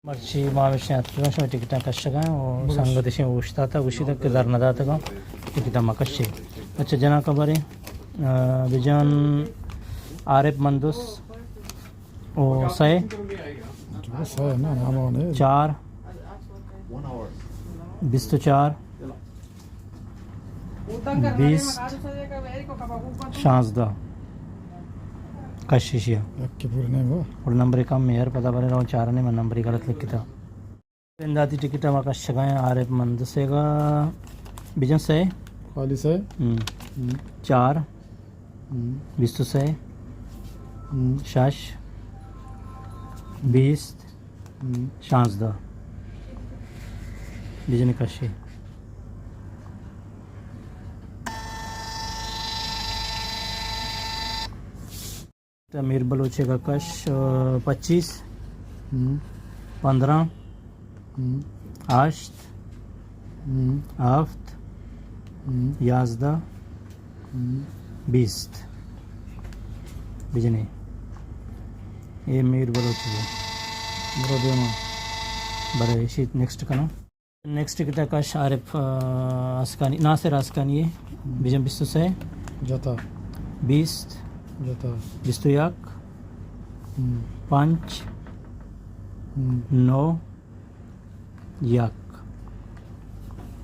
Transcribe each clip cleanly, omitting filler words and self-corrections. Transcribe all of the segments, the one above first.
Marci mavisin atıyor. Tikita kaşıgan o sangadişin uçtata uşida kedarnadata ka tikita makashi. अच्छा जना कबरी बिजन आरिफ मंदुस ओ सै चार बिस्तु चार 20 शांसदा कशिशिया और नंबर कम यार पता पड़े रहा चार ने मैं नंबर गलत लिखी था इंदाती टिकट में कशगा आरिफ मंदुसेगा बिजन सै खाली से चार बिस्तु सै शाश 20 शांसदा बिजन कशी अमीर बलोचे का कश 25 15 आश्त आफ्त याजदा 20 बिजने ये मीर बलोच बड़े शीत नेक्स्ट कनो नेक्स्ट किता कश आरिफ अस्कानी नासिर अस्कानी बिजन बिस्तु से जता 20 जता बिस्तु याक 5 9 याक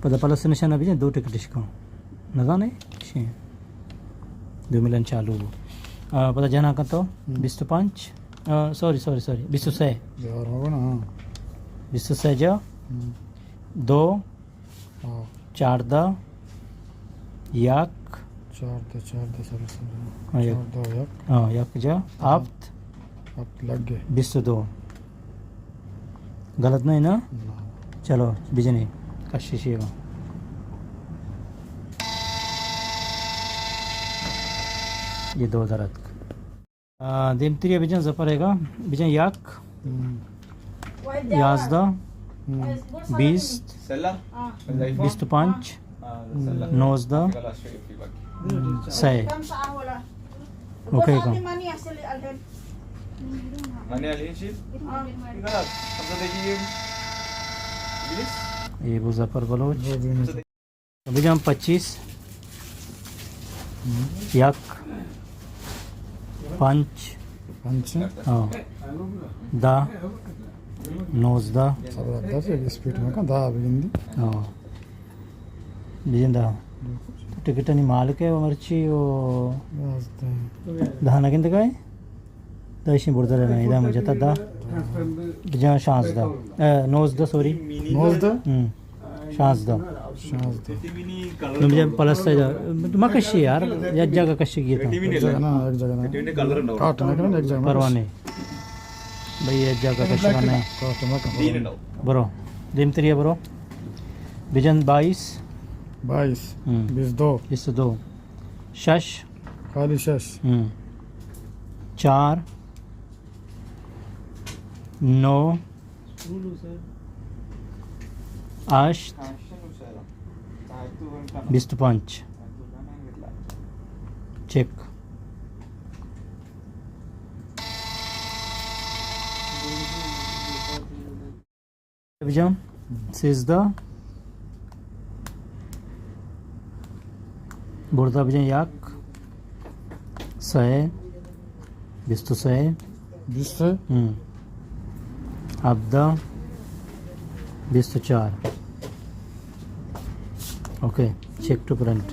pada palasnya nabi dua tiket diskon nagane sih 2 miliar चालू pada jana kato 25 sorry 26 यार होगा ना 26 जा 2 4 दा याक 4 सर याक 2 याक याक जा आफ्त अब लग गए 22 गलत नहीं ना चलो बिजनी कशिशिया ये 2000 दिमत्रिया बिजन जपरेगा बिजन याक याजदा 20 25 नौजदा सै ओके का ये मुजफ्फर बलोच बिजन 25 याक 5 दा नौजदा स्पीड में का दा बिगिंदी बिजन दा टिकट नहीं माल के मर्ची वो दहाना किंद का है दर्शन बुर्दा रहना इधर मुझे तदा बिजन शांस दा नौजदा सॉरी नौजदा शांसदा मुझे प्लस से मकशी यार एक जगह कशी की था एक जगह ना काट ना एक जगह परवाने भाई एक जगह कशी करना है काट ना ब्रो दिमत्रिया ब्रो बिजन 22 22 शश खाली शश 4 9 आश्त 25 चेक बिजन सिजदा बुर्दा बिजन याक सै बिस्तु सै 20 अब्दा 24 ओके चेक टू प्रिंट